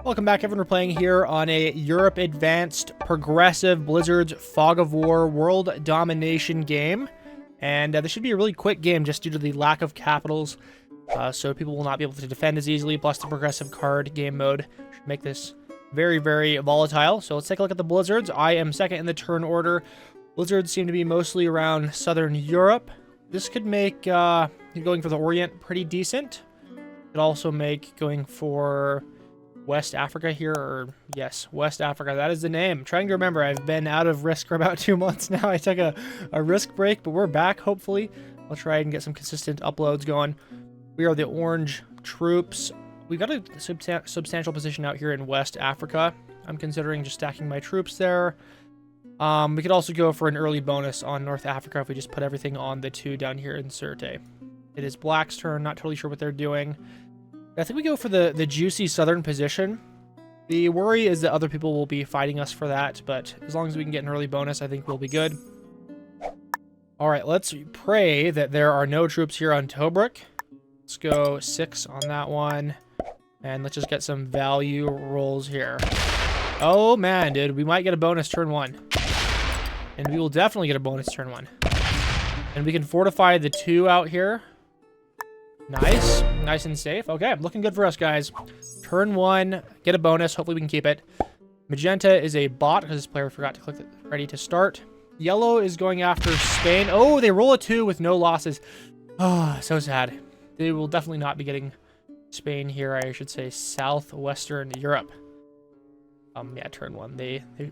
Welcome back, everyone. We're playing here on a Europe Advanced Progressive Blizzard's Fog of War World Domination game. And this should be a really quick game just due to the lack of capitals. So people will not be able to defend as easily, plus the progressive card game mode should make this very, very volatile. So let's take a look at the Blizzards. I am second in the turn order. Blizzards seem to be mostly around Southern Europe. This could make going for the Orient pretty decent. It could also make going for West Africa here, or yes, West Africa. That is the name. I'm trying to remember. I've been out of Risk for about 2 months now. I took a Risk break, but we're back, hopefully. I'll try and get some consistent uploads going. We are the orange troops. We've got a substantial position out here in West Africa. I'm considering just stacking my troops there. We could also go for an early bonus on North Africa if we just put everything on the 2 down here in Sirte. It is Black's turn. Not totally sure what they're doing. I think we go for the juicy southern position. The worry is that other people will be fighting us for that, but as long as we can get an early bonus, I think we'll be good. All right, let's pray that there are no troops here on Tobruk. Let's go 6 on that one, and let's just get some value rolls here. Oh man, dude, we might get a bonus turn 1. And we will definitely get a bonus turn 1. And we can fortify the 2 out here. Nice. Nice and safe. Okay, looking good for us, guys. Turn 1, get a bonus. Hopefully we can keep it. Magenta is a bot because this player forgot to click the ready to start. Yellow is going after Spain. Oh, they roll a 2 with no losses. Oh, so sad. They will definitely not be getting Spain here. I should say southwestern Europe. Yeah, turn 1.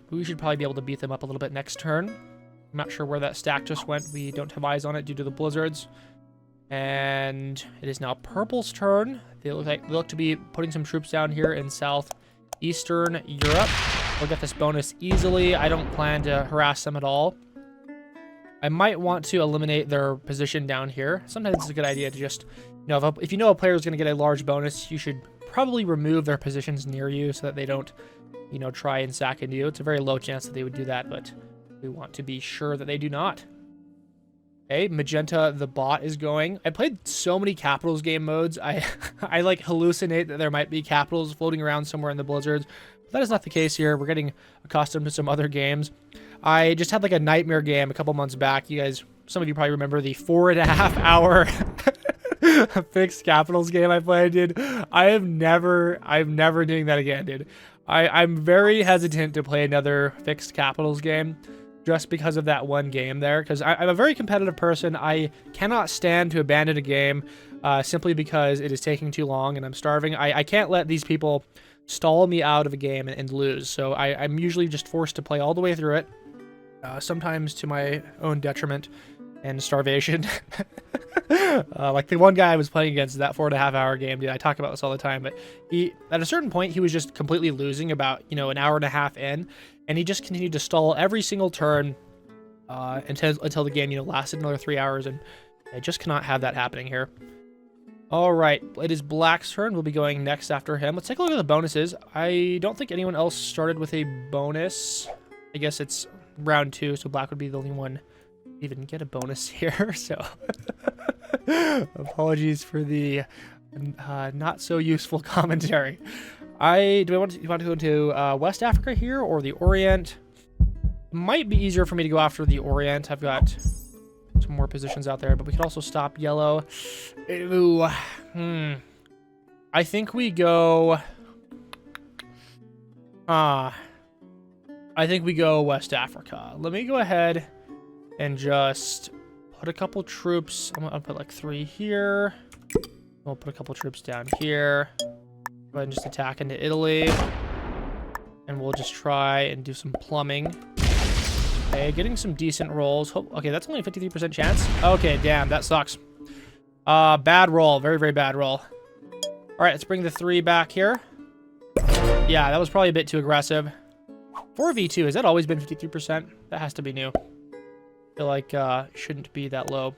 We should probably be able to beat them up a little bit next turn. I'm not sure where that stack just went. We don't have eyes on it due to the blizzards. And it is now Purple's turn. They look to be putting some troops down here in southeastern Europe. We'll get this bonus easily. I don't plan to harass them at all. I might want to eliminate their position down here. Sometimes it's a good idea to just, if you know a player is going to get a large bonus, you should probably remove their positions near you so that they don't, try and sack into you. It's a very low chance that they would do that, but we want to be sure that they do not. Okay, Magenta, the bot, is going. I played so many Capitals game modes. I like hallucinate that there might be Capitals floating around somewhere in the Blizzards. But that is not the case here. We're getting accustomed to some other games. I just had like a nightmare game a couple months back. You guys, some of you probably remember the 4.5 hour fixed Capitals game I played, dude. I'm never doing that again, dude. I'm very hesitant to play another fixed Capitals game. Just because of that one game there, because I'm a very competitive person. I cannot stand to abandon a game simply because it is taking too long and I'm starving. I can't let these people stall me out of a game and lose, so I'm usually just forced to play all the way through it, sometimes to my own detriment and starvation. Like the one guy I was playing against, that 4.5 hour game, dude, I talk about this all the time, but at a certain point, he was just completely losing about, an hour and a half in, and he just continued to stall every single turn until the game, lasted another 3 hours, and I just cannot have that happening here. All right, it is Black's turn. We'll be going next after him. Let's take a look at the bonuses. I don't think anyone else started with a bonus. I guess it's round 2, so Black would be the only one to even get a bonus here, so apologies for the not so useful commentary. Do I want to go into West Africa here or the Orient? It might be easier for me to go after the Orient. I've got some more positions out there, but we could also stop yellow. Ooh, I think we go. I think we go West Africa. Let me go ahead and just put a couple troops. I'll put like 3 here. We'll put a couple troops down here. Go ahead and just attack into Italy. And we'll just try and do some plumbing. Okay, getting some decent rolls. Okay, that's only a 53% chance. Okay, damn, that sucks. Bad roll. Very, very bad roll. All right, let's bring the 3 back here. Yeah, that was probably a bit too aggressive. 4v2, has that always been 53%? That has to be new. I feel like shouldn't be that low.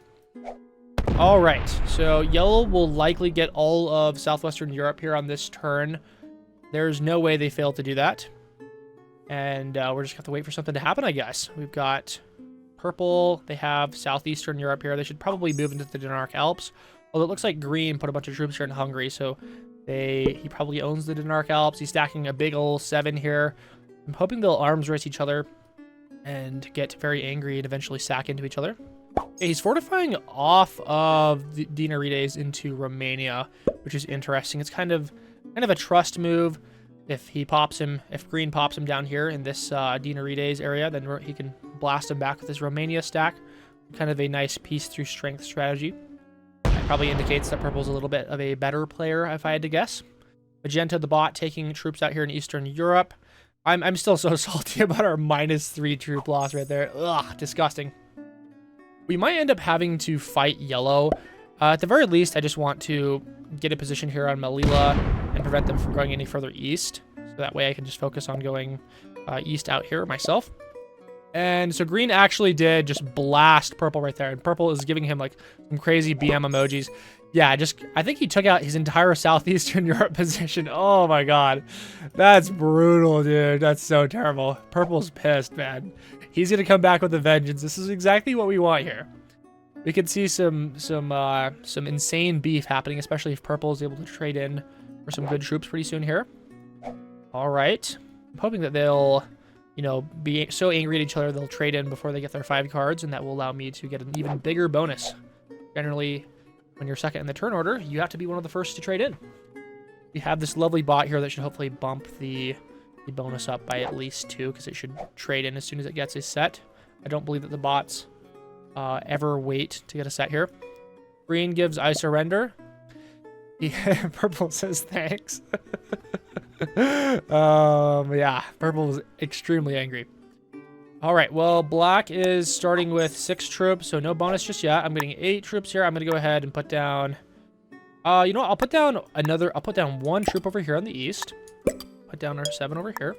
All right, so yellow will likely get all of southwestern Europe here on this turn. There's no way they fail to do that. And we're just going to have to wait for something to happen, I guess. We've got purple. They have southeastern Europe here. They should probably move into the Denmark Alps. Although it looks like green put a bunch of troops here in Hungary, so He probably owns the Dinark Alps. He's stacking a big ol' 7 here. I'm hoping they'll arms race each other and get very angry and eventually sack into each other. Okay, he's fortifying off of the Dinarides into Romania, which is interesting. It's kind of a trust move. If Green pops him down here in this Dinarides area, then he can blast him back with his Romania stack. Kind of a nice piece through strength strategy. That probably indicates that Purple's a little bit of a better player, if I had to guess. Magenta, the bot, taking troops out here in Eastern Europe. I'm still so salty about our -3 troop loss right there. Ugh, disgusting. We might end up having to fight yellow. At the very least, I just want to get a position here on Melilla and prevent them from going any further east. So that way I can just focus on going east out here myself. And so Green actually did just blast Purple right there. And Purple is giving him like some crazy BM emojis. Yeah, I think he took out his entire Southeastern Europe position. Oh my god. That's brutal, dude. That's so terrible. Purple's pissed, man. He's going to come back with a vengeance. This is exactly what we want here. We could see some insane beef happening, especially if Purple is able to trade in for some good troops pretty soon here. All right. I'm hoping that they'll, be so angry at each other they'll trade in before they get their 5 cards, and that will allow me to get an even bigger bonus. Generally, when you're second in the turn order, you have to be one of the first to trade in. We have this lovely bot here that should hopefully bump the bonus up by at least 2, because it should trade in as soon as it gets a set. I don't believe that the bots ever wait to get a set here. Green gives I surrender. Purple says thanks. Yeah, Purple is extremely angry. All right, well, Black is starting with 6 troops, so no bonus just yet. I'm getting 8 troops here. I'm gonna go ahead and put down. You know what? I'll put down 1 troop over here on the east. Put down our 7 over here,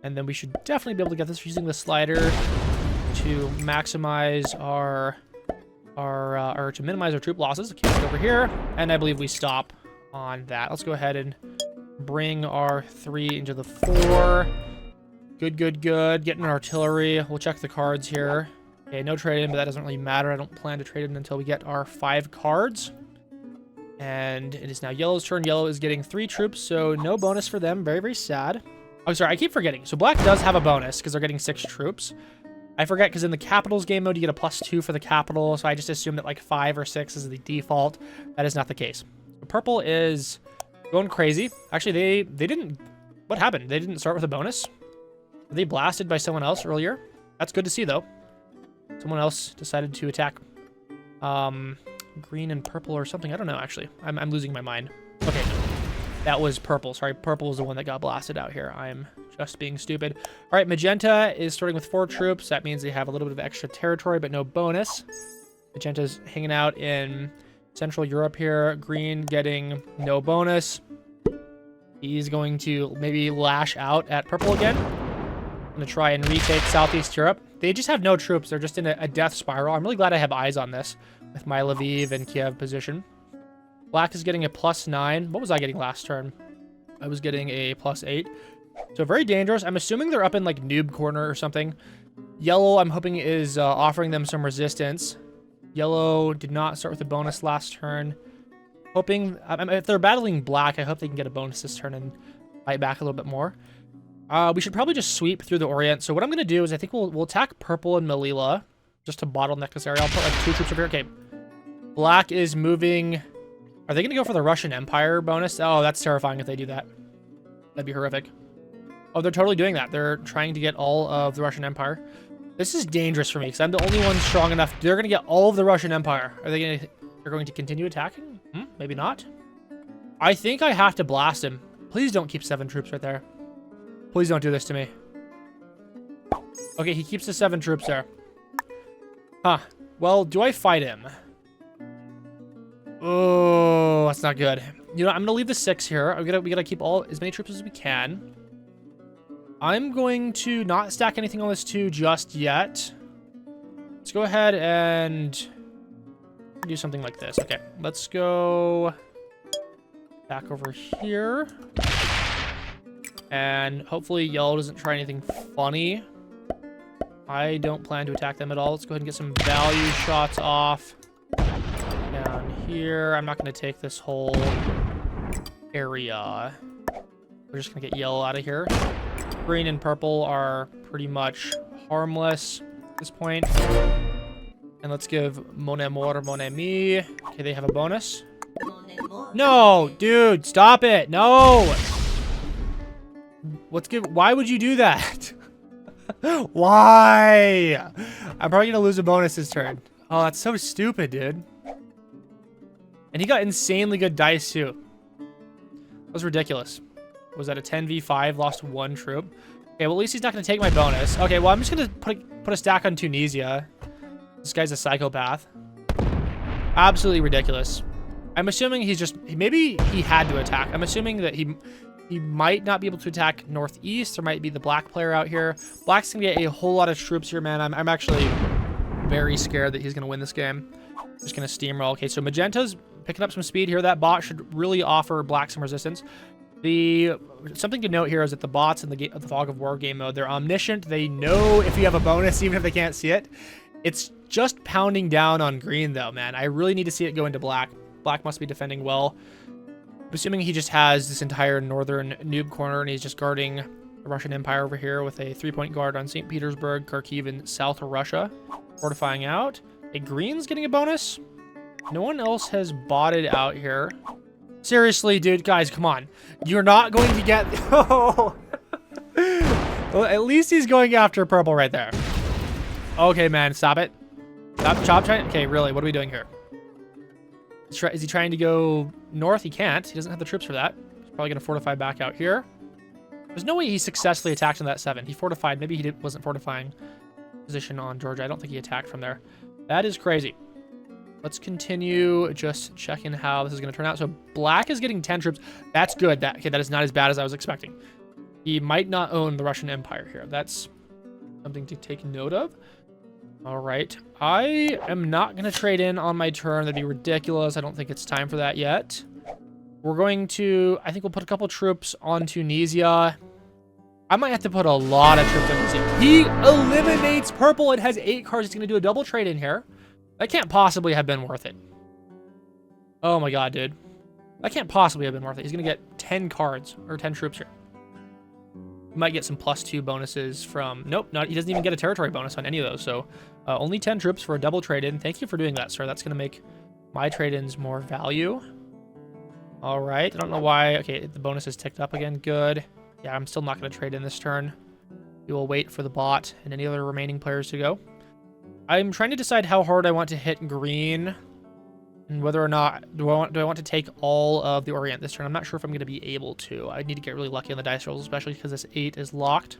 and then we should definitely be able to get this using the slider to maximize or to minimize our troop losses. Keep it over here, and I believe we stop on that. Let's go ahead and bring our 3 into the 4. Good. Getting an artillery. We'll check the cards here. Okay, no trade-in, but that doesn't really matter. I don't plan to trade in until we get our 5 cards. And it is now Yellow's turn. Yellow is getting 3 troops, so no bonus for them. Very, very sad. Oh, sorry, I keep forgetting. So Black does have a bonus because they're getting 6 troops. I forget because in the Capitals game mode, you get a +2 for the Capital, so I just assume that like 5 or 6 is the default. That is not the case. Purple is going crazy. Actually, they didn't... What happened? They didn't start with a bonus? Were they blasted by someone else earlier? That's good to see, though. Someone else decided to attack green and purple or something. I don't know, actually. I'm losing my mind. Okay, that was Purple. Sorry, Purple was the one that got blasted out here. I'm just being stupid. All right, Magenta is starting with 4 troops. That means they have a little bit of extra territory, but no bonus. Magenta's hanging out in Central Europe here. Green getting no bonus. He's going to maybe lash out at Purple again. Going to try and retake Southeast Europe. They just have no troops. They're just in a death spiral. I'm really glad I have eyes on this with my Lviv and Kiev position. Black is getting a +9. What was I getting last turn? I was getting a +8. So very dangerous. I'm assuming they're up in like noob corner or something. Yellow, I'm hoping, is offering them some resistance. Yellow did not start with a bonus last turn. Hoping, if they're battling Black, I hope they can get a bonus this turn and fight back a little bit more. We should probably just sweep through the Orient. So what I'm going to do is I think we'll attack Purple and Melilla just to bottleneck this area. I'll put like 2 troops over here. Okay. Black is moving. Are they going to go for the Russian Empire bonus? Oh, that's terrifying if they do that. That'd be horrific. Oh, they're totally doing that. They're trying to get all of the Russian Empire. This is dangerous for me because I'm the only one strong enough. They're going to get all of the Russian Empire. They're going to continue attacking? Maybe not. I think I have to blast him. Please don't keep 7 troops right there. Please don't do this to me. Okay, he keeps the 7 troops there. Huh. Well, do I fight him? Oh, that's not good. You know, I'm gonna leave the 6 here. We gotta keep as many troops as we can. I'm going to not stack anything on this 2 just yet. Let's go ahead and do something like this. Okay, let's go back over here. And hopefully Yellow doesn't try anything funny. I don't plan to attack them at all. Let's go ahead and get some value shots off. Down here. I'm not going to take this whole area. We're just gonna get yellow out of here. Green and purple are pretty much harmless at this point. And let's give Mon Amour, Mon Ami. Okay, they have a bonus. No, dude, stop it. No. Why would you do that? Why? I'm probably gonna lose a bonus this turn. Oh, that's so stupid, dude. And he got insanely good dice too. That was ridiculous. Was that a 10v5? Lost 1 troop. Okay, well at least he's not gonna take my bonus. Okay, well I'm just gonna put a stack on Tunisia. This guy's a psychopath. Absolutely ridiculous. I'm assuming he's just, maybe he had to attack. I'm assuming that he might not be able to attack northeast. There might be the black player out here. Black's gonna get a whole lot of troops here, man. I'm actually very scared that he's gonna win this game. Just gonna steamroll. Okay, so Magenta's picking up some speed here. That bot should really offer Black some resistance. Something to note here is that the bots in the Fog of War game mode, they're omniscient. They know if you have a bonus, even if they can't see it. It's just pounding down on green, though, man. I really need to see it go into black. Black must be defending well. I'm assuming he just has this entire northern noob corner, and he's just guarding the Russian Empire over here with a 3-point guard on St. Petersburg, Kharkiv, and South Russia. Fortifying out. A green's getting a bonus. No one else has botted out here. Seriously, dude, guys, come on. You're not going to get... Oh. Well, at least he's going after purple right there. Okay, man, stop it. Stop chop trying. Okay, really, what are we doing here? Is he trying to go north? He can't. He doesn't have the troops for that. He's probably going to fortify back out here. There's no way he successfully attacked on that 7. He fortified. Maybe he wasn't fortifying position on Georgia. I don't think he attacked from there. That is crazy. Let's continue just checking how this is going to turn out. So black is getting 10 troops. That's good. That is not as bad as I was expecting. He might not own the Russian Empire here. That's something to take note of. All right. I am not going to trade in on my turn. That'd be ridiculous. I don't think it's time for that yet. We're going to... I think we'll put a couple troops on Tunisia. I might have to put a lot of troops on Tunisia. He eliminates purple. It has 8 cards. He's going to do a double trade in here. That can't possibly have been worth it. Oh my god, dude. That can't possibly have been worth it. He's going to get 10 cards, or 10 troops here. He might get some +2 bonuses from... Nope, he doesn't even get a territory bonus on any of those, so only 10 troops for a double trade-in. Thank you for doing that, sir. That's going to make my trade-ins more value. All right, I don't know why... Okay, the bonus is ticked up again. Good. Yeah, I'm still not going to trade in this turn. We will wait for the bot and any other remaining players to go. I'm trying to decide how hard I want to hit green and whether or not do I want to take all of the Orient this turn. I'm not sure if I'm going to be able to. I need to get really lucky on the dice rolls, especially because this 8 is locked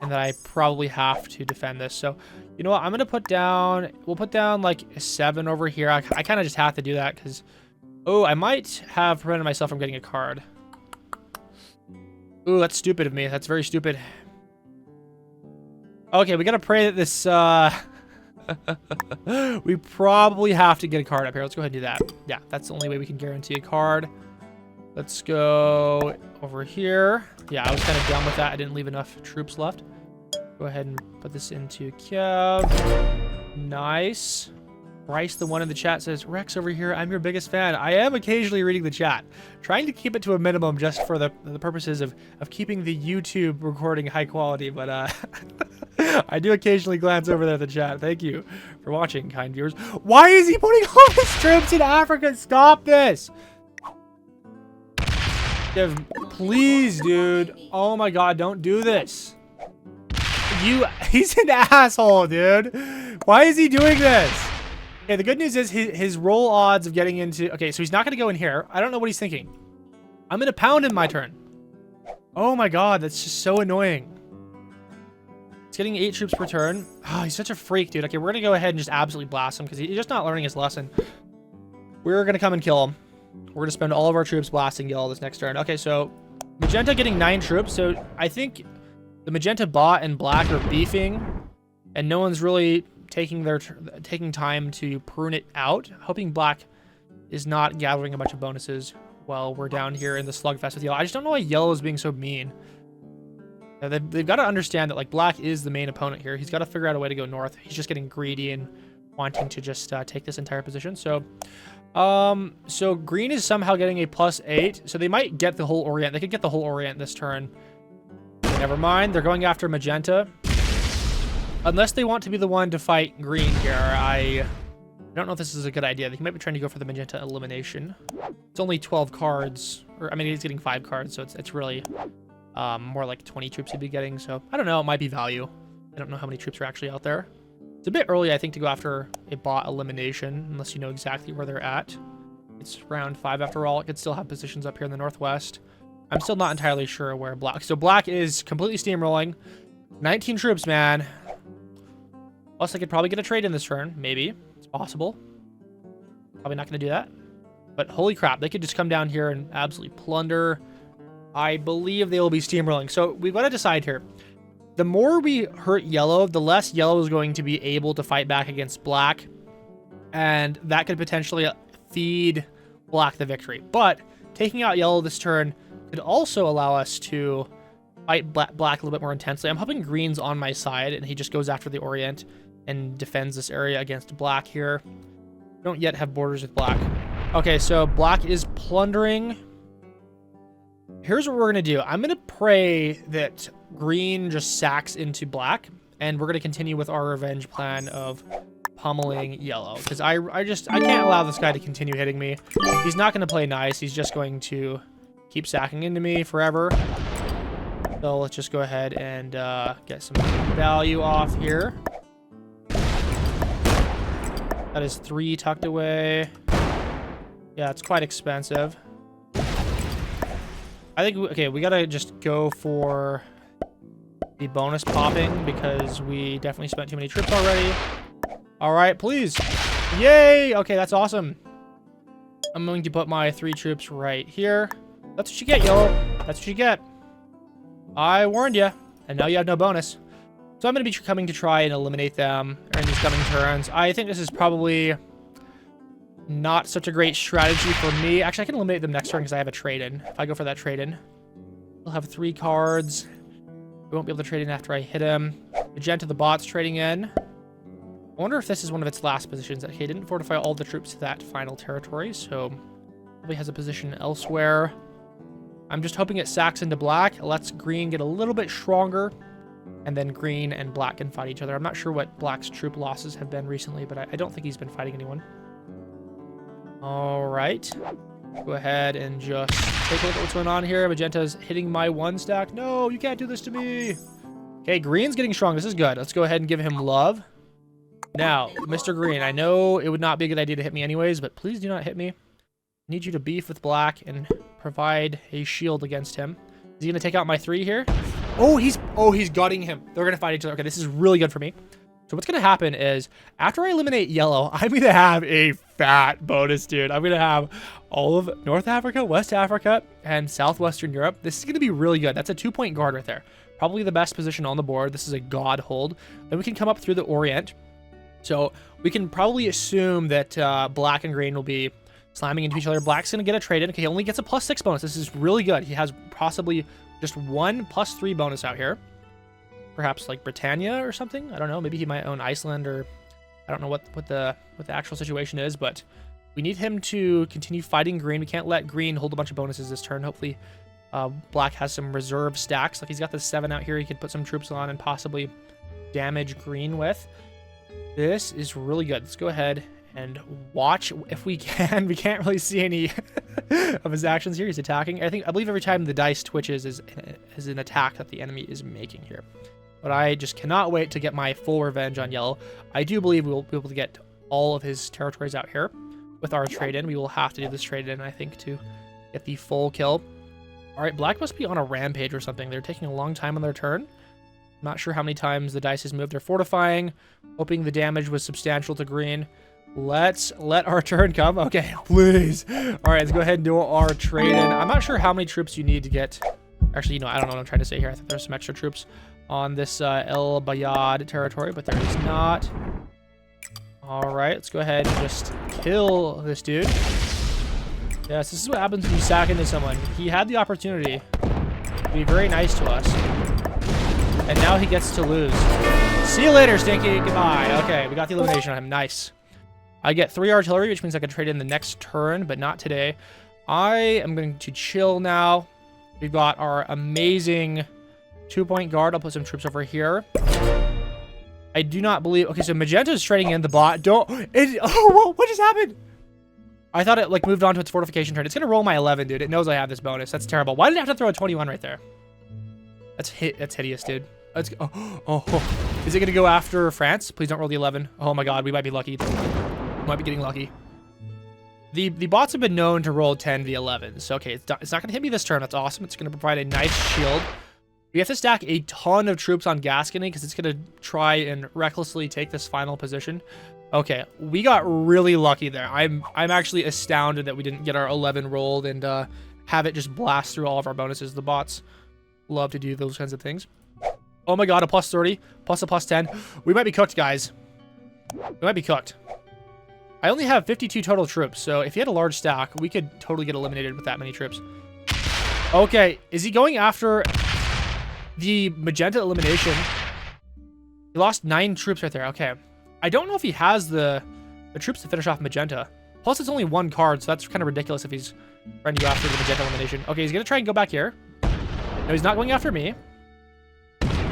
and that I probably have to defend this. So, you know what? I'm going to put down, we'll put down like a 7 over here. I kind of just have to do that because, oh, I might have prevented myself from getting a card. Ooh, that's stupid of me. That's very stupid. Okay, we got to pray that this, we probably have to get a card up here. Let's go ahead and do that. Yeah, that's the only way we can guarantee a card. Let's go over here. Yeah, I was kind of done with that. I didn't leave enough troops left. Go ahead and put this into Kiev. Nice. Bryce, the one in the chat, says, Rex over here, I'm your biggest fan. I am occasionally reading the chat. Trying to keep it to a minimum just for the purposes of keeping the YouTube recording high quality, but I do occasionally glance over there at the chat. Thank you for watching, kind viewers. Why is he putting all his troops in Africa? Stop this! Please, dude. Oh my god, don't do this. He's an asshole, dude. Why is he doing this? Okay, the good news is his roll odds of getting into... Okay, so he's not going to go in here. I don't know what he's thinking. I'm going to pound in my turn. Oh my god, that's just so annoying. He's getting 8 troops per turn. Oh, he's such a freak, dude. Okay, we're going to go ahead and just absolutely blast him because he's just not learning his lesson. We're going to come and kill him. We're going to spend all of our troops blasting Gil this next turn. Okay, so Magenta getting 9 troops. So I think the Magenta bot and black are beefing and no one's really taking time to prune it out. Hoping black is not gathering a bunch of bonuses while we're down here in the slugfest with yellow. I just don't know why yellow is being so mean. They've got to understand that like black is the main opponent here. He's got to figure out a way to go north. He's just getting greedy and wanting to just take this entire position. So So green is somehow getting a +8, so they might get the whole Orient. They could get the whole Orient this turn. Never mind, they're going after magenta. Unless they want to be the one to fight green here, I don't know if this is a good idea. They might be trying to go for the magenta elimination. It's only 12 cards, or I mean, he's getting 5 cards, so it's really more like 20 troops he'd be getting. So I don't know, it might be value. I don't know how many troops are actually out there. It's a bit early, I think, to go after a bot elimination, unless you know exactly where they're at. It's round 5 after all. It could still have positions up here in the northwest. I'm still not entirely sure where black... So black is completely steamrolling. 19 troops, man. Plus, I could probably get a trade in this turn. Maybe. It's possible. Probably not going to do that. But holy crap, they could just come down here and absolutely plunder. I believe they will be steamrolling. So we've got to decide here. The more we hurt yellow, the less yellow is going to be able to fight back against black. And that could potentially feed black the victory. But taking out yellow this turn could also allow us to fight black a little bit more intensely. I'm hoping green's on my side and he just goes after the Orient and defends this area against black here. Don't yet have borders with black. Okay, so black is plundering. Here's what we're going to do. I'm going to pray that green just sacks into black, and we're going to continue with our revenge plan of pummeling yellow, because I can't allow this guy to continue hitting me. He's not going to play nice. He's just going to keep sacking into me forever. So let's just go ahead and get some value off here. That is 3 tucked away. Yeah, it's quite expensive. I think, okay, we gotta just go for the bonus popping because we definitely spent too many troops already. All right, please. Yay! Okay, that's awesome. I'm going to put my 3 troops right here. That's what you get, yellow. That's what you get. I warned you, and now you have no bonus. So I'm going to be coming to try and eliminate them in these coming turns. I think this is probably not such a great strategy for me. Actually, I can eliminate them next turn because I have a trade-in. If I go for that trade-in, we'll have 3 cards. We won't be able to trade in after I hit him. Magenta, the bot's trading in. I wonder if this is one of its last positions. Okay, didn't fortify all the troops to that final territory, so probably has a position elsewhere. I'm just hoping it sacks into black. It lets green get a little bit stronger, and then green and black can fight each other. I'm not sure what black's troop losses have been recently, but I don't think he's been fighting anyone. All right. Go ahead and just take a look at what's going on here. Magenta's hitting my 1 stack. No, you can't do this to me. Okay, green's getting strong. This is good. Let's go ahead and give him love. Now, Mr. Green, I know it would not be a good idea to hit me anyways, but please do not hit me. I need you to beef with black and provide a shield against him. Is he going to take out my 3 here? Oh, he's gutting him. They're going to fight each other. Okay, this is really good for me. So what's going to happen is, after I eliminate yellow, I'm going to have a fat bonus, dude. I'm going to have all of North Africa, West Africa, and Southwestern Europe. This is going to be really good. That's a 2-point guard right there. Probably the best position on the board. This is a god hold. Then we can come up through the Orient. So we can probably assume that black and green will be slamming into each other. Black's going to get a trade in. Okay, he only gets a +6 bonus. This is really good. He has possibly just 1 +3 bonus out here. Perhaps like Britannia or something. I don't know. Maybe he might own Iceland, or I don't know what the actual situation is, but we need him to continue fighting green. We can't let green hold a bunch of bonuses this turn. Hopefully black has some reserve stacks. Like he's got the 7 out here. He could put some troops on and possibly damage green with. This is really good. Let's go ahead and watch if we can. We can't really see any of his actions here. He's attacking. I believe every time the dice twitches is an attack that the enemy is making here. But I just cannot wait to get my full revenge on yellow. I do believe we'll be able to get all of his territories out here with our trade-in. We will have to do this trade-in, I think, to get the full kill. All right, black must be on a rampage or something. They're taking a long time on their turn. Not sure how many times the dice has moved. They're fortifying, hoping the damage was substantial to green. Let's let our turn come. Okay, please. All right, let's go ahead and do our trade-in. I'm not sure how many troops you need to get. Actually, I don't know what I'm trying to say here. I think there's some extra troops on this El Bayad territory, but there is not. All right, let's go ahead and just kill this dude. Yes, this is what happens when you sack into someone. He had the opportunity to be very nice to us, and now he gets to lose. See you later, Stinky. Goodbye. Okay, we got the elimination on him. Nice. I get 3 artillery, which means I can trade in the next turn, but not today. I am going to chill now. We've got our amazing 2-point guard. I'll put some troops over here. I do not believe... Okay, so Magenta is trading in the bot. Don't... Oh, what just happened? I thought it, like, moved on to its fortification turn. It's going to roll my 11, dude. It knows I have this bonus. That's terrible. Why did I have to throw a 21 right there? That's hideous, dude. Let's go. Oh. Is it going to go after France? Please don't roll the 11. Oh, my God. We might be lucky. We might be getting lucky. The bots have been known to roll 10 v11. So, okay, it's not going to hit me this turn. That's awesome. It's going to provide a nice shield. We have to stack a ton of troops on Gascony because it's going to try and recklessly take this final position. Okay, we got really lucky there. I'm actually astounded that we didn't get our 11 rolled and have it just blast through all of our bonuses. The bots love to do those kinds of things. Oh my God, a plus 30, plus a plus 10. We might be cooked, guys. We might be cooked. I only have 52 total troops, so if he had a large stack, we could totally get eliminated with that many troops. Okay, is he going after the Magenta elimination? He lost 9 troops right there. Okay. I don't know if he has the troops to finish off Magenta. Plus, it's only 1 card, so that's kind of ridiculous if he's trying to go after the Magenta elimination. Okay, he's going to try and go back here. No, he's not going after me.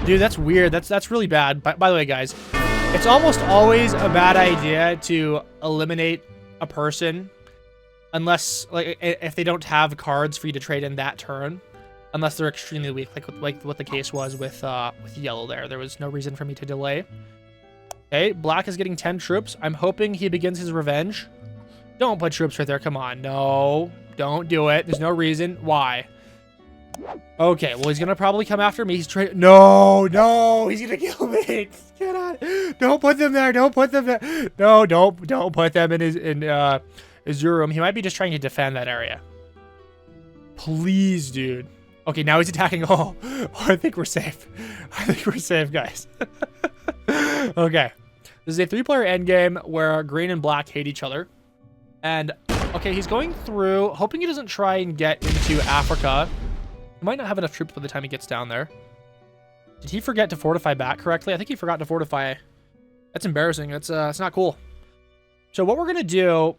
Dude, that's weird. That's really bad. By the way, guys, it's almost always a bad idea to eliminate a person unless, like, if they don't have cards for you to trade in that turn. Unless they're extremely weak, like what the case was with yellow there. There was no reason for me to delay. Okay, black is getting 10 troops. I'm hoping he begins his revenge. Don't put troops right there. Come on. No, don't do it. There's no reason. Why? Okay, well, he's going to probably come after me. He's trying... No, he's going to kill me. Get out. Don't put them there. Don't put them there. No, don't put them in his room. He might be just trying to defend that area. Please, dude. Okay, now he's attacking all. Oh, I think we're safe. I think we're safe, guys. Okay. This is a 3-player endgame where green and black hate each other. And, okay, he's going through, hoping he doesn't try and get into Africa. He might not have enough troops by the time he gets down there. Did he forget to fortify back correctly? I think he forgot to fortify. That's embarrassing. That's it's not cool. So what we're going to do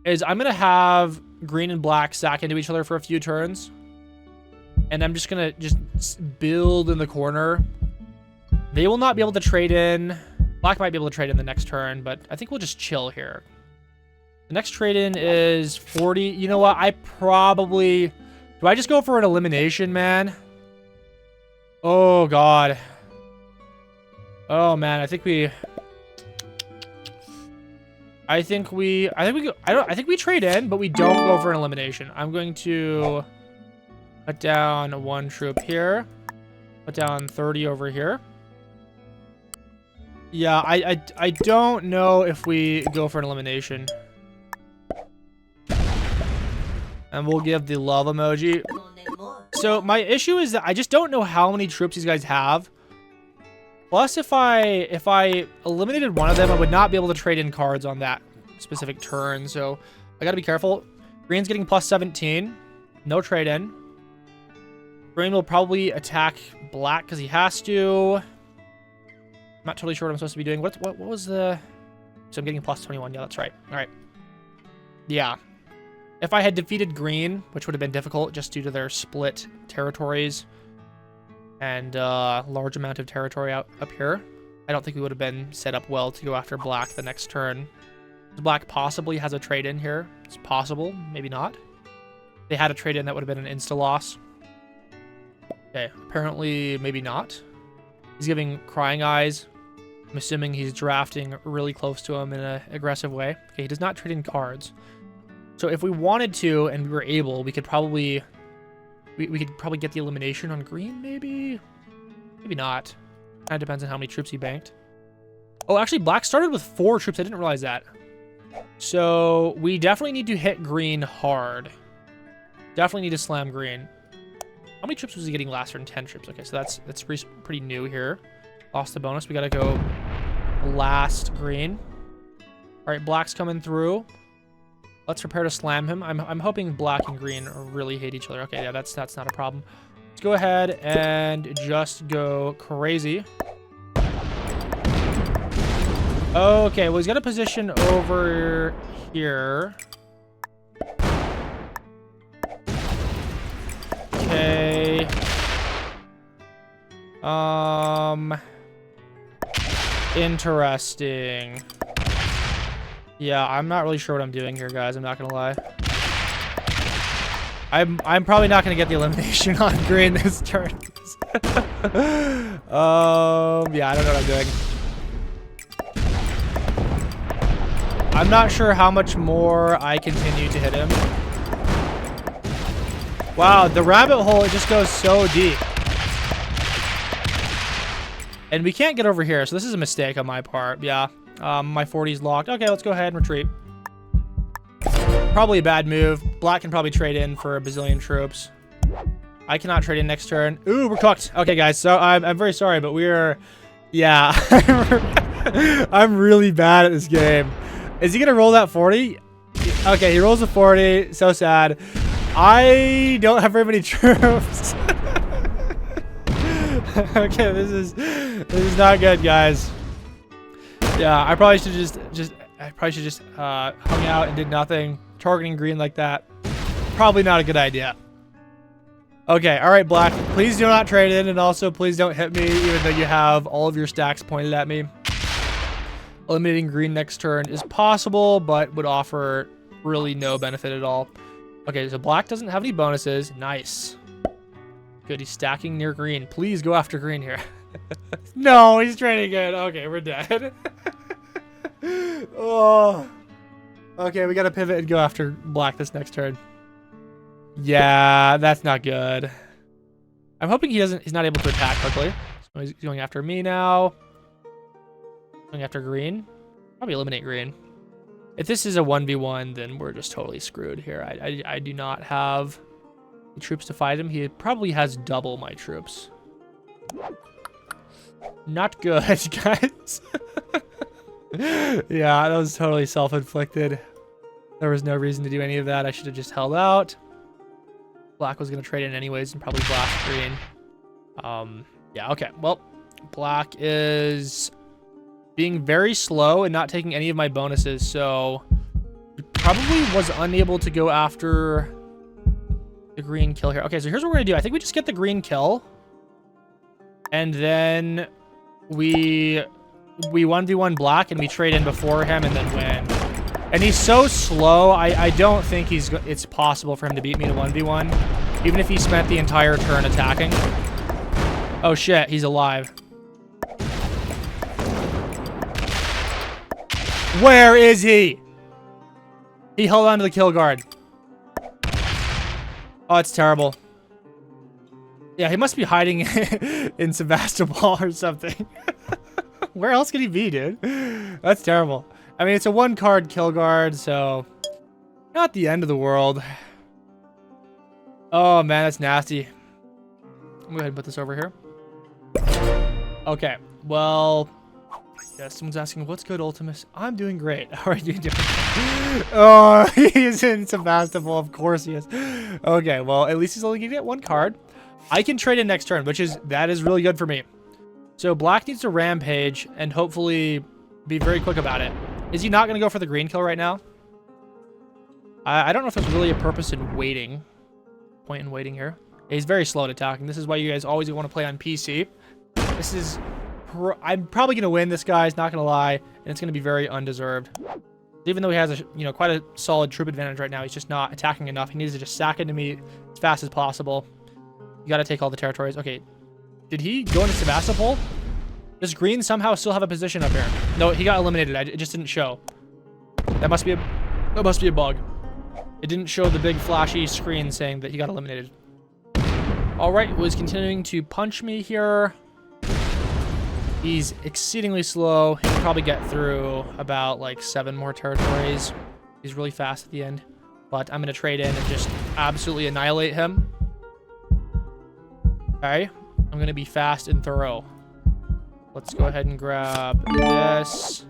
is I'm going to have green and black stack into each other for a few turns. And I'm just going to just build in the corner. They will not be able to trade in. Black might be able to trade in the next turn, but I think we'll just chill here. The next trade-in is 40. You know what? I probably... Do I just go for an elimination, man? Oh, God. Oh, man. I think we trade in, but we don't go for an elimination. I'm going to put down 1 troop here. Put down 30 over here. Yeah, I don't know if we go for an elimination. And we'll give the love emoji. So my issue is that I just don't know how many troops these guys have. Plus, if I eliminated one of them, I would not be able to trade in cards on that specific turn. So I gotta be careful. Green's getting plus 17. No trade in. Green will probably attack black because he has to. I'm not totally sure what I'm supposed to be doing. What was the... So I'm getting plus 21. Yeah, that's right. All right. Yeah. If I had defeated green, which would have been difficult just due to their split territories and large amount of territory up here, I don't think we would have been set up well to go after black the next turn. Black possibly has a trade-in here. It's possible. Maybe not. If they had a trade-in, that would have been an insta-loss. Okay. Apparently, maybe not. He's giving crying eyes. I'm assuming he's drafting really close to him in an aggressive way. Okay, he does not trade in cards. So if we wanted to and we were able, we could probably get the elimination on green, maybe? Maybe not. Kind of depends on how many troops he banked. Oh, actually, black started with 4 troops. I didn't realize that. So we definitely need to hit green hard. Definitely need to slam green. How many troops was he getting last turn? 10 troops. Okay, so that's pretty new here. Lost the bonus. We got to go last green. All right, black's coming through. Let's prepare to slam him. I'm hoping black and green really hate each other. Okay, yeah, that's not a problem. Let's go ahead and just go crazy. Okay, well, he's got a position over here. Okay. Interesting. Yeah, I'm not really sure what I'm doing here, guys. I'm not gonna lie. I'm probably not gonna get the elimination on green this turn. Yeah, I don't know what I'm doing. I'm not sure how much more I continue to hit him. Wow, the rabbit hole, it just goes so deep. And we can't get over here, so this is a mistake on my part. Yeah, my 40's locked. Okay, let's go ahead and retreat. Probably a bad move. Black can probably trade in for a bazillion troops. I cannot trade in next turn. Ooh, we're cooked. Okay, guys, so I'm very sorry, but we're... Yeah, I'm really bad at this game. Is he going to roll that 40? Okay, he rolls a 40. So sad. I don't have very many troops. Okay, this is not good, guys. Yeah, I probably should just hung out and did nothing. Targeting green like that, probably not a good idea. Okay, all right, Black. Please do not trade in, and also please don't hit me, even though you have all of your stacks pointed at me. Eliminating green next turn is possible, but would offer really no benefit at all. Okay, so Black doesn't have any bonuses. Nice. Good, he's stacking near green. Please go after green here. No, he's trading good. Okay, we're dead. Oh. Okay, we gotta pivot and go after Black this next turn. Yeah, that's not good. I'm hoping he's not able to attack quickly. So he's going after me now. Going after green. Probably eliminate green. If this is a 1v1, then we're just totally screwed here. I do not have the troops to fight him. He probably has double my troops. Not good, guys. Yeah, that was totally self-inflicted. There was no reason to do any of that. I should have just held out. Black was going to trade in anyways and probably blast green. Yeah, okay. Well, Black is being very slow and not taking any of my bonuses, so probably was unable to go after the green kill here. Okay, so here's what we're going to do. I think we just get the green kill, and then we 1v1 Black and we trade in before him and then win. And he's so slow, I don't think it's possible for him to beat me to 1v1, even if he spent the entire turn attacking. Oh shit, he's alive. Where is he? He held on to the kill guard. Oh, it's terrible. Yeah, he must be hiding in Sebastopol or something. Where else could he be, dude? That's terrible. I mean, it's a one-card kill guard, so not the end of the world. Oh, man, that's nasty. I'm going to go ahead and put this over here. Okay, well, yeah, someone's asking, what's good, Ultimus? I'm doing great. How are you doing? Oh, he's in Sebastopol. Of course he is. Okay, well, at least he's only going to get one card. I can trade in next turn, that is really good for me. So Black needs to rampage and hopefully be very quick about it. Is he not going to go for the green kill right now? I don't know if there's really a purpose in waiting. Point in waiting here. He's very slow at attacking. This is why you guys always want to play on PC. This is... I'm probably going to win this, guys, not going to lie. And it's going to be very undeserved. Even though he has a, quite a solid troop advantage right now, he's just not attacking enough. He needs to just sack into me as fast as possible. You got to take all the territories. Okay. Did he go into Sebastopol? Does green somehow still have a position up here? No, he got eliminated. It just didn't show. That must be a bug. It didn't show the big flashy screen saying that he got eliminated. All right, well, he's continuing to punch me here. He's exceedingly slow. He can probably get through about like 7 more territories. He's really fast at the end, but I'm going to trade in and just absolutely annihilate him. Okay, I'm going to be fast and thorough. Let's go ahead and grab this.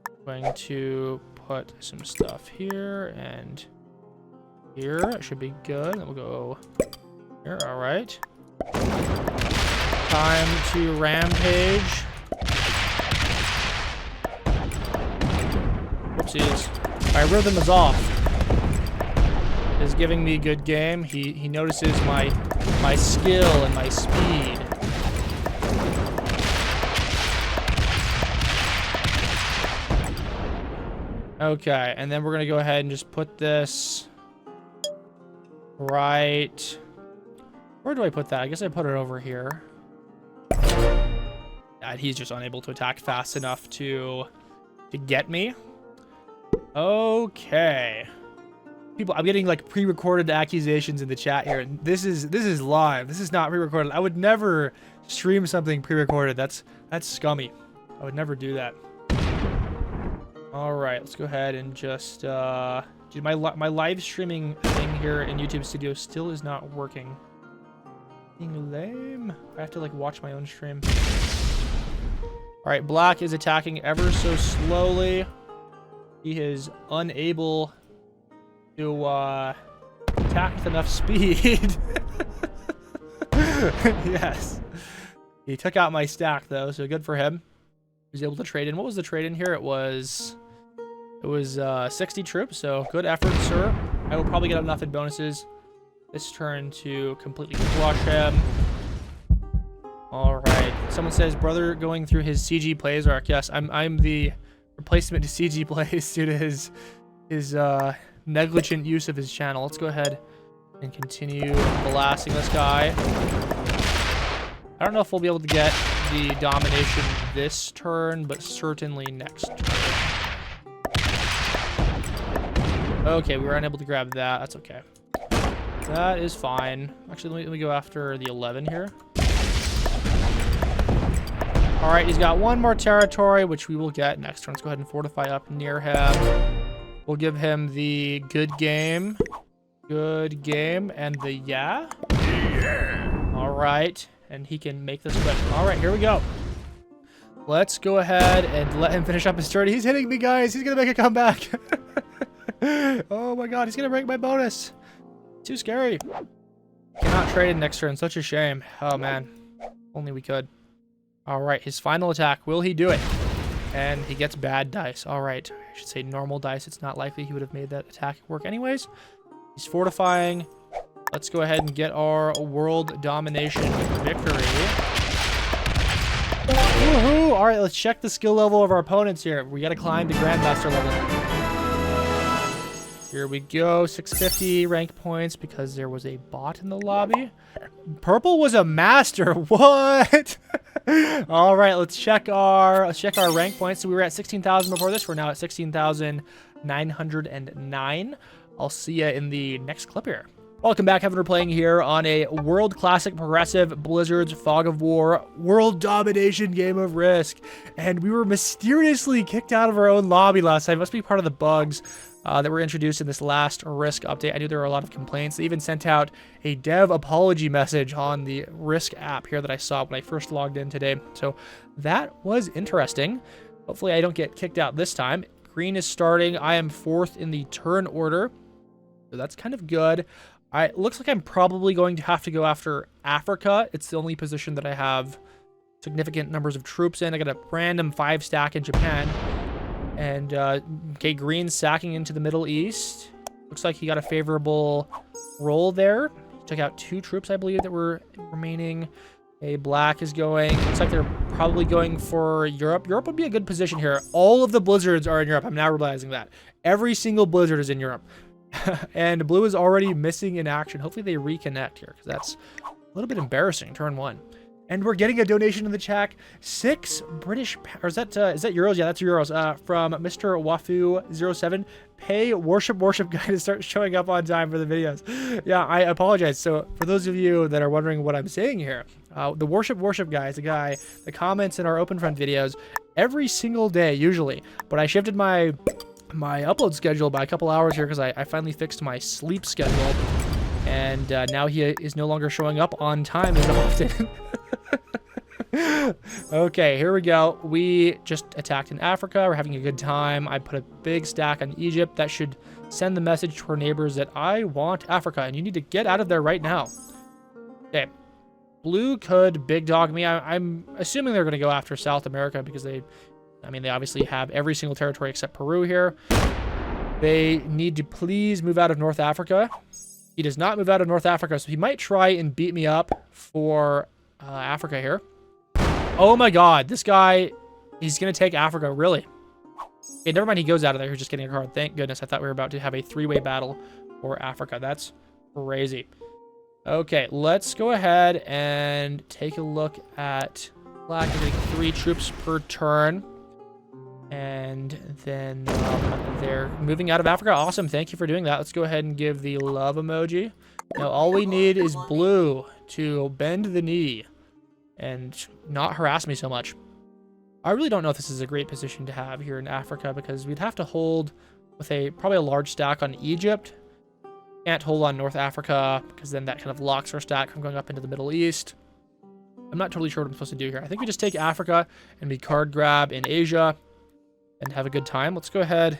I'm going to put some stuff here and here. It should be good. Then we'll go here. All right. Time to rampage. Oopsies. My rhythm is off. Is giving me good game. He notices my skill and my speed. Okay, and then we're gonna go ahead and just put this right. Where do I put that? I guess I put it over here. And he's just unable to attack fast enough to get me. Okay. People, I'm getting like pre-recorded accusations in the chat here. This is live. This is not pre-recorded. I would never stream something pre-recorded. That's scummy. I would never do that. All right, let's go ahead and just dude, my live streaming thing here in YouTube Studio still is not working. Being lame. I have to like watch my own stream. All right, Black is attacking ever so slowly. He is unable to attack with enough speed. Yes. He took out my stack though, so good for him. He was able to trade in. What was the trade in here? It was 60 troops, so good effort, sir. I will probably get enough in bonuses this turn to completely flush him. All right. Someone says, brother going through his CG plays arc. Yes, I'm the replacement to CG plays due to his negligent use of his channel. Let's go ahead and continue blasting this guy. I don't know if we'll be able to get the domination this turn, but certainly next turn. Okay, we were unable to grab that. That's okay. That is fine. Actually, let me go after the 11 here. All right, he's got one more territory, which we will get next turn. Let's go ahead and fortify up near him. We'll give him the good game, and the yeah. All right, and he can make this quick. All right, here we go. Let's go ahead and let him finish up his turn. He's hitting me, guys. He's gonna make a comeback. Oh my God, he's gonna break my bonus. Too scary. Cannot trade in next turn. Such a shame. Oh man, only we could. All right, his final attack. Will he do it? And he gets bad dice. All right, I should say normal dice. It's not likely he would have made that attack work anyways. He's fortifying. Let's go ahead and get our world domination victory. Woohoo! All right, let's check the skill level of our opponents here. We got to climb to Grandmaster level. Here we go, 650 rank points because there was a bot in the lobby. Purple was a master. What? All right, let's check our rank points. So we were at 16,000 before this. We're now at 16,909. I'll see you in the next clip here. Welcome back, Heaven. We're playing here on a World Classic Progressive Blizzard's Fog of War World Domination game of Risk. And we were mysteriously kicked out of our own lobby last time. It must be part of the bugs that were introduced in this last Risk update. I knew there were a lot of complaints. They even sent out a dev apology message on the Risk app here that I saw when I first logged in today. So that was interesting. Hopefully I don't get kicked out this time. Green is starting. I am 4th in the turn order. So that's kind of good. It looks like I'm probably going to have to go after Africa. It's the only position that I have significant numbers of troops in. I got a random 5 stack in Japan. And, okay, Green's sacking into the Middle East. Looks like he got a favorable roll there. He took out 2 troops, I believe, that were remaining. Okay, Black is going. Looks like they're probably going for Europe. Europe would be a good position here. All of the blizzards are in Europe. I'm now realizing that. Every single blizzard is in Europe. And Blue is already missing in action. Hopefully they reconnect here, because that's a little bit embarrassing. Turn 1. And we're getting a donation in the chat. 6 British, or is that euros? Yeah, that's euros. From Mr. Wafu07. Pay worship guy to start showing up on time for the videos. Yeah, I apologize. So for those of you that are wondering what I'm saying here, the worship guy is a guy that comments in our open front videos every single day, usually. But I shifted my upload schedule by a couple hours here because I finally fixed my sleep schedule. And now he is no longer showing up on time as often. Okay, here we go. We just attacked in Africa. We're having a good time. I put a big stack on Egypt. That should send the message to our neighbors that I want Africa, and you need to get out of there right now. Okay. Blue could big dog me. I'm assuming they're going to go after South America because they I mean, they obviously have every single territory except Peru here. They need to please move out of North Africa. He does not move out of North Africa, so he might try and beat me up for Africa here. Oh my god, this guy, he's going to take Africa, really? Okay, never mind, he goes out of there. He's just getting a card. Thank goodness, I thought we were about to have a three-way battle for Africa. That's crazy. Okay, let's go ahead and take a look at Black getting 3 troops per turn. And then they're moving out of Africa. Awesome, thank you for doing that. Let's go ahead and give the love emoji. Now, all we need is blue to bend the knee and not harass me so much. I really don't know if this is a great position to have here in Africa because we'd have to hold with probably a large stack on Egypt. Can't hold on North Africa because then that kind of locks our stack from going up into the Middle East. I'm not totally sure what I'm supposed to do here. I think we just take Africa and we card grab in Asia and have a good time. Let's go ahead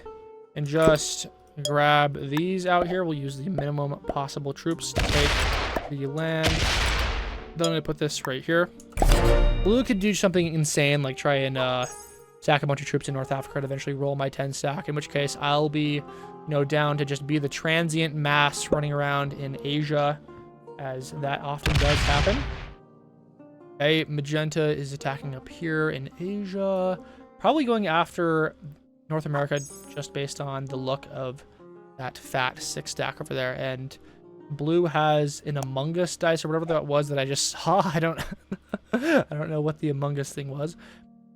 and just grab these out here. We'll use the minimum possible troops to take the land. Then I'm going to put this right here. Blue could do something insane, like try and stack a bunch of troops in North Africa and eventually roll my 10 stack, in which case I'll be, down to just be the transient mass running around in Asia, as that often does happen. Okay, Magenta is attacking up here in Asia. Probably going after North America just based on the look of that fat 6 stack over there. And Blue has an Among Us dice or whatever that was that I just saw. I don't I don't know what the Among Us thing was.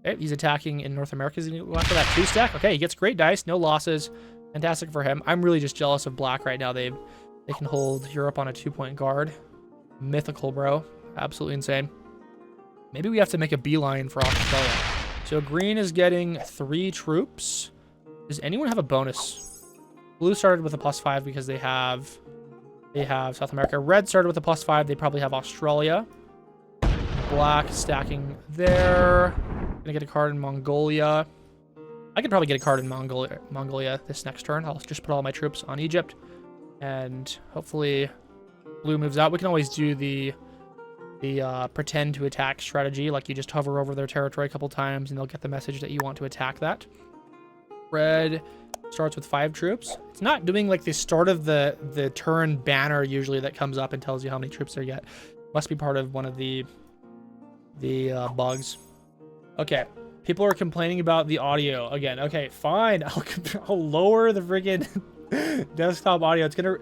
Okay, he's attacking in North America. He's going to go after that 2 stack. Okay, he gets great dice, no losses. Fantastic for him. I'm really just jealous of Black right now. They can hold Europe on a 2-point guard. Mythical, bro. Absolutely insane. Maybe we have to make a beeline for Australia. So green is getting 3 troops. Does anyone have a bonus? Blue started with a +5 because they have South America. Red started with a +5. They probably have Australia. Black stacking there. Gonna get a card in Mongolia. I could probably get a card in Mongolia this next turn. I'll just put all my troops on Egypt. And hopefully Blue moves out. We can always do the pretend to attack strategy. Like you just hover over their territory a couple times and they'll get the message that you want to attack that. Red starts with 5 troops. It's not doing like the start of the turn banner usually that comes up and tells you how many troops there yet. Must be part of one of the bugs. Okay. People are complaining about the audio again. Okay, fine. I'll lower the friggin' desktop audio. It's gonna,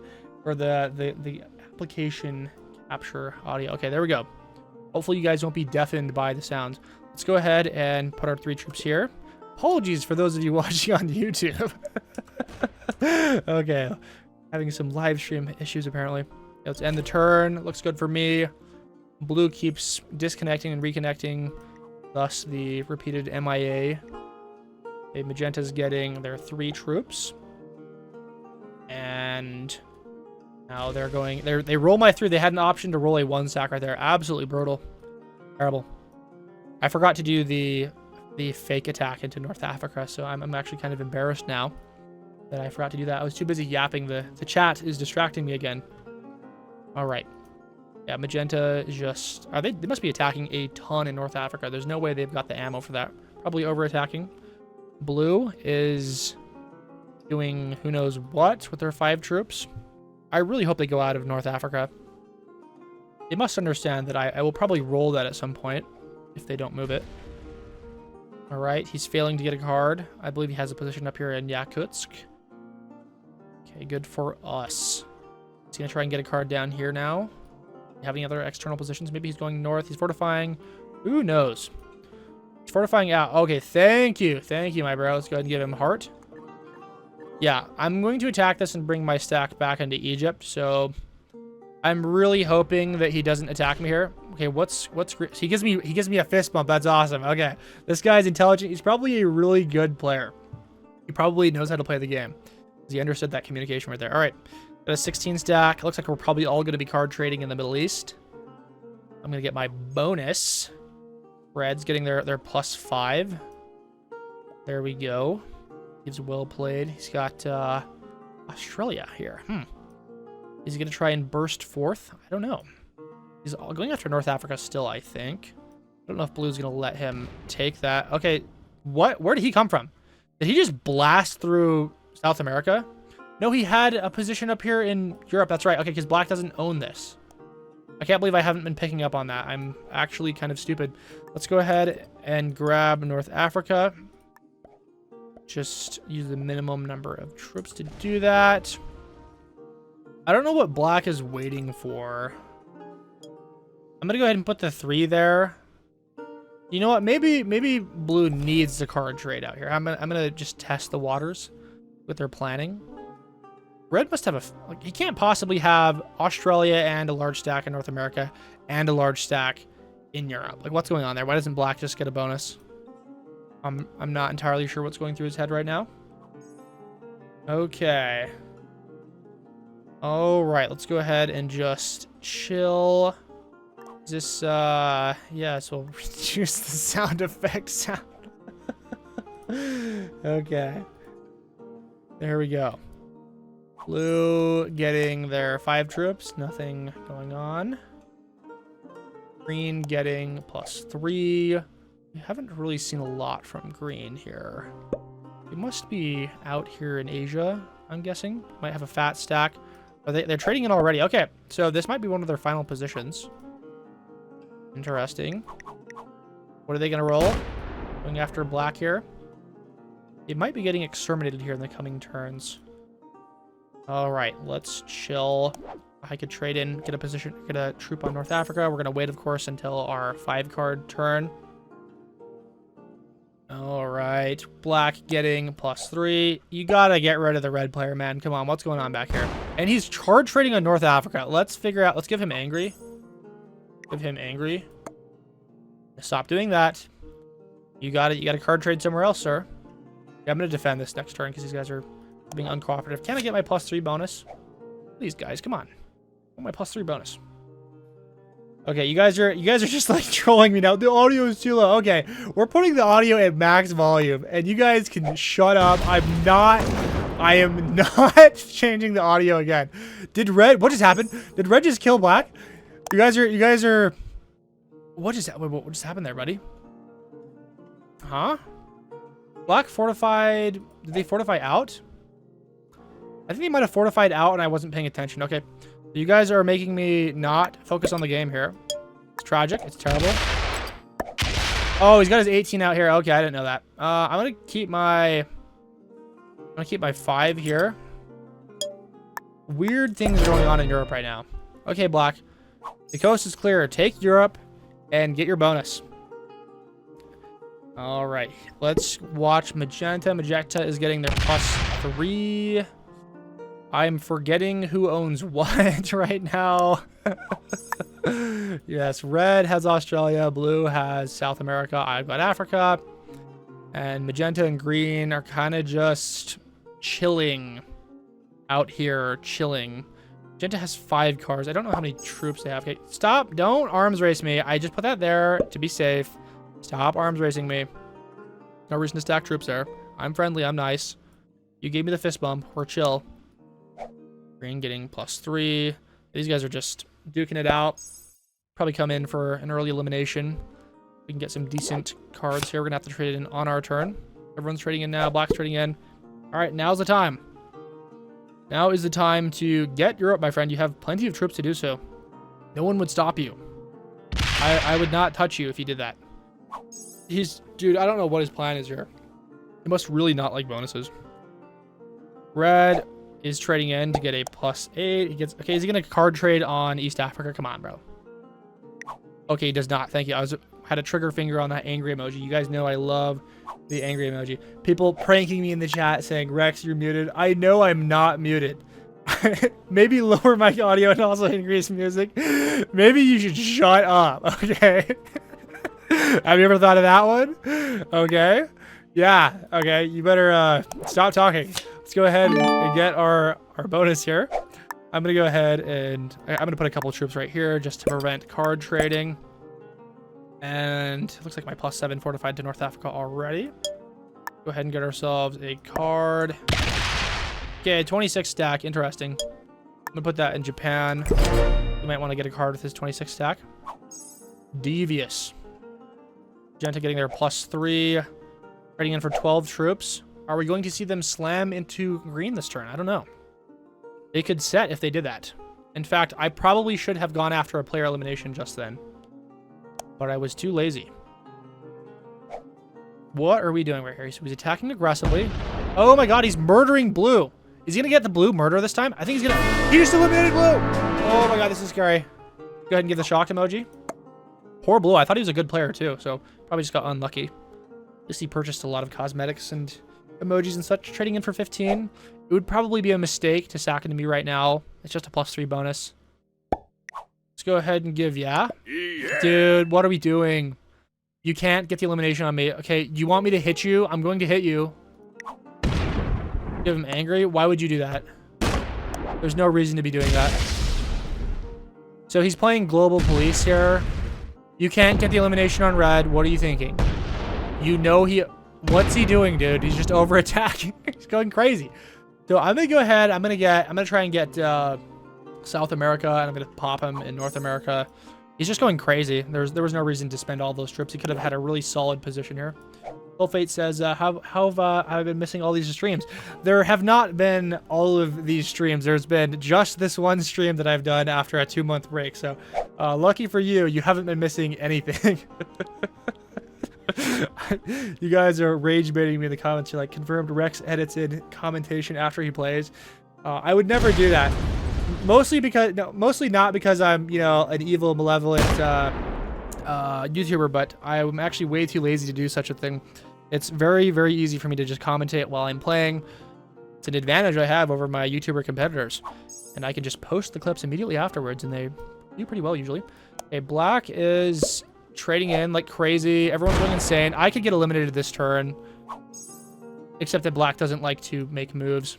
or the application capture audio. Okay, there we go. Hopefully you guys won't be deafened by the sounds. Let's go ahead and put our 3 troops here. Apologies for those of you watching on YouTube. Okay, having some live stream issues apparently. Let's end the turn. Looks good for me. Blue keeps disconnecting and reconnecting. Thus, the repeated MIA. Okay, Magenta's getting their 3 troops. And now they're going... They roll my 3. They had an option to roll a 1 stack right there. Absolutely brutal. Terrible. I forgot to do the fake attack into North Africa, so I'm actually kind of embarrassed now that I forgot to do that. I was too busy yapping. The chat is distracting me again. All right. Yeah, Magenta is just... They must be attacking a ton in North Africa. There's no way they've got the ammo for that. Probably over-attacking. Blue is doing who knows what with their 5 troops. I really hope they go out of North Africa. They must understand that I will probably roll that at some point if they don't move it. All right, he's failing to get a card. I believe he has a position up here in Yakutsk. Okay, good for us. He's going to try and get a card down here now. Have any other external positions? Maybe he's going north. He's fortifying. Who knows? He's fortifying out. Okay, thank you. Thank you, my bro. Let's go ahead and give him heart. Yeah, I'm going to attack this and bring my stack back into Egypt. So I'm really hoping that he doesn't attack me here. Okay, what's he gives me a fist bump. That's awesome. Okay, this guy's intelligent. He's probably a really good player. He probably knows how to play the game. He understood that communication right there. All right. Got a 16 stack. Looks like we're probably all going to be card trading in the Middle East. I'm going to get my bonus. Red's getting their +5. There we go. He's well played. He's got Australia here. Is he going to try and burst forth? I don't know. He's going after North Africa still, I think. I don't know if Blue's going to let him take that. Okay, What? Where did he come from? Did he just blast through South America? No, he had a position up here in Europe. That's right. Okay, because Black doesn't own this. I can't believe I haven't been picking up on that. I'm actually kind of stupid. Let's go ahead and grab North Africa. Just use the minimum number of troops to do that. I don't know what Black is waiting for. I'm gonna go ahead and put the 3 there. You know what? Maybe Blue needs the card trade out here. I'm gonna just test the waters with their planning. Red must have like, he can't possibly have Australia and a large stack in North America and a large stack in Europe. Like, what's going on there? Why doesn't Black just get a bonus? I'm not entirely sure what's going through his head right now. Okay. All right, let's go ahead and just chill. Is this, yeah, so we'll reduce the sound effect sound. Okay. There we go. Blue getting their 5 troops. Nothing going on. Green getting +3. We haven't really seen a lot from green here. It must be out here in Asia, I'm guessing. Might have a fat stack. They're trading it already. Okay, so this might be one of their final positions. Interesting. What are they going to roll? Going after Black here. It might be getting exterminated here in the coming turns. All right, let's chill. I could trade in, get a troop on North Africa. We're going to wait, of course, until our 5-card turn. All right, Black getting +3. You got to get rid of the red player, man. Come on, what's going on back here? And he's card trading on North Africa. Let's figure out, let's give him angry. Give him angry. Stop doing that. You got it. You got to card trade somewhere else, sir. Yeah, I'm going to defend this next turn because these guys are being uncooperative. Can I get my +3 bonus? Please, guys, come on. I want my +3 bonus. Okay, you guys are just like trolling me now. The audio is too low. Okay, we're putting the audio at max volume, and you guys can shut up. I am not changing the audio again. Did Red? What just happened? Did Red just kill Black? You guys are. What just happened there, buddy? Huh? Black fortified. Did they fortify out? I think they might have fortified out and I wasn't paying attention. Okay. You guys are making me not focus on the game here. It's tragic. It's terrible. Oh, he's got his 18 out here. Okay, I didn't know that. I'm gonna keep my 5 here. Weird things are going on in Europe right now. Okay, Black. The coast is clear. Take Europe and get your bonus. All right, let's watch Magenta. Magenta is getting their +3. I'm forgetting who owns what right now. Yes, Red has Australia. Blue has South America. I've got Africa. And Magenta and Green are kind of just chilling out here, chilling. Magenta has 5 cars. I don't know how many troops they have. Okay, stop. Don't arms race me. I just put that there to be safe. Stop arms racing me. No reason to stack troops there. I'm friendly. I'm nice. You gave me the fist bump. We're chill. Green getting +3. These guys are just duking it out. Probably come in for an early elimination. We can get some decent cards here. We're going to have to trade in on our turn. Everyone's trading in now. Black's trading in. All right, now's the time. Now is the time to get Europe, my friend. You have plenty of troops to do so. No one would stop you. I would not touch you if you did that. Dude, I don't know what his plan is here. He must really not like bonuses. Red is trading in to get a +8. He gets, okay, is he going to card trade on East Africa? Come on, bro. Okay, he does not. Thank you. I had a trigger finger on that angry emoji. You guys know I love the angry emoji. People pranking me in the chat saying, Rex, you're muted. I know I'm not muted. Maybe lower my audio and also increase music. Maybe you should shut up, okay? Have you ever thought of that one? Okay. Yeah, okay. You better stop talking. Let's go ahead and get our bonus here. I'm going to go ahead and I'm going to put a couple troops right here just to prevent card trading. And it looks like my +7 fortified to North Africa already. Go ahead and get ourselves a card. Okay, 26 stack. Interesting. I'm going to put that in Japan. You might want to get a card with his 26 stack. Devious. Genta getting their +3. Trading in for 12 troops. Are we going to see them slam into green this turn? I don't know. They could set if they did that. In fact, I probably should have gone after a player elimination just then. But I was too lazy. What are we doing right here? So he's attacking aggressively. Oh my god, he's murdering blue. Is he going to get the blue murder this time? I think he's going to... He just eliminated blue! Oh my god, this is scary. Go ahead and give the shocked emoji. Poor blue. I thought he was a good player too, so probably just got unlucky. At least he purchased a lot of cosmetics and emojis and such. Trading in for 15. It would probably be a mistake to sack into me right now. It's just a +3 bonus. Let's go ahead and give yeah. Dude, what are we doing? You can't get the elimination on me. Okay, you want me to hit you? I'm going to hit you. Give him angry? Why would you do that? There's no reason to be doing that. So he's playing global police here. You can't get the elimination on red. What are you thinking? You know he... What's he doing, dude? He's just over-attacking. He's going crazy. So I'm going to go ahead. I'm going to try and get South America, and I'm going to pop him in North America. He's just going crazy. There was no reason to spend all those trips. He could have had a really solid position here. Sulfate says, how have I been missing all these streams? There have not been all of these streams. There's been just this one stream that I've done after a 2-month break. So lucky for you, you haven't been missing anything. You guys are rage baiting me in the comments. You're like, confirmed Rex edits in commentation after he plays. I would never do that. Mostly not because I'm, you know, an evil, malevolent YouTuber, but I'm actually way too lazy to do such a thing. It's very, very easy for me to just commentate while I'm playing. It's an advantage I have over my YouTuber competitors. And I can just post the clips immediately afterwards, and they do pretty well usually. Okay, black is trading in like crazy. Everyone's going insane. I could get eliminated this turn. Except that black doesn't like to make moves.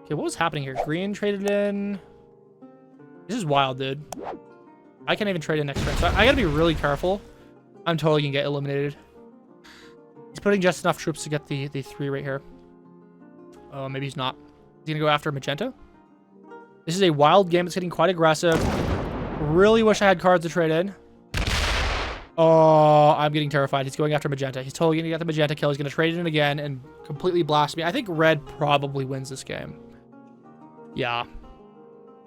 Okay, what was happening here? Green traded in. This is wild, dude. I can't even trade in next turn, so I gotta be really careful. I'm totally gonna get eliminated. He's putting just enough troops to get the 3 right here. Oh, maybe he's not. He's gonna go after magenta. This is a wild game. It's getting quite aggressive. Really wish I had cards to trade in. Oh, I'm getting terrified. He's going after magenta. He's totally gonna get the magenta kill. He's gonna trade it in again and completely blast me. I think red probably wins this game. Yeah.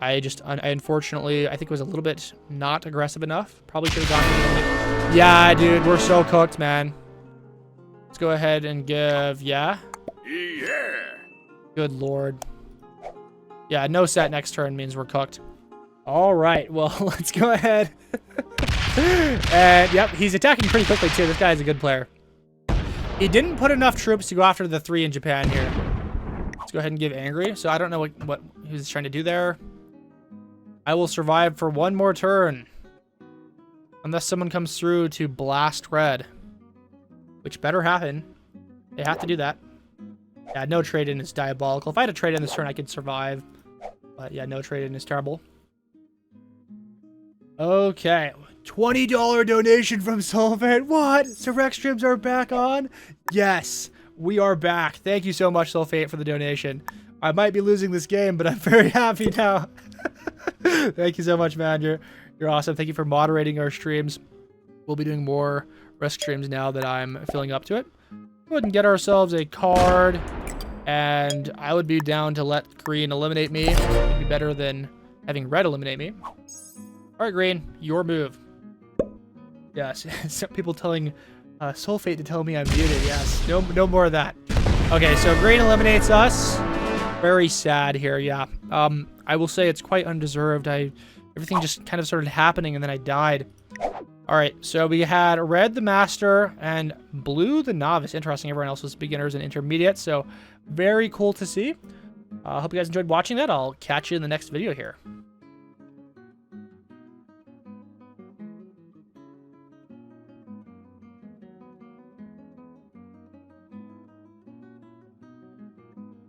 I unfortunately, I think it was a little bit not aggressive enough. Probably should have gone. Yeah, dude, we're so cooked, man. Let's go ahead and give, yeah. Good lord. Yeah, no set next turn means we're cooked. All right, well, let's go ahead. And, yep, he's attacking pretty quickly, too. This guy's a good player. He didn't put enough troops to go after the 3 in Japan here. Let's go ahead and give angry. So I don't know what he was trying to do there. I will survive for 1 more turn. Unless someone comes through to blast red. Which better happen. They have to do that. Yeah, no trade-in is diabolical. If I had a trade-in this turn, I could survive. But yeah, no trade-in is terrible. Okay. $20 donation from Sulfate. What? So Rex streams are back on? Yes, we are back. Thank you so much, Sulfate, for the donation. I might be losing this game, but I'm very happy now. Thank you so much, man. You're awesome. Thank you for moderating our streams. We'll be doing more Risk streams now that I'm filling up to it. Go ahead and get ourselves a card. And I would be down to let green eliminate me. It'd be better than having red eliminate me. All right, green, your move. Yes, some people telling Sulfate to tell me I'm muted. Yes, no more of that. Okay, so green eliminates us. Very sad here, yeah. I will say it's quite undeserved. Everything just kind of started happening and then I died. All right, so we had red the master and blue the novice. Interesting, everyone else was beginners and intermediate, so very cool to see. I hope you guys enjoyed watching that. I'll catch you in the next video here.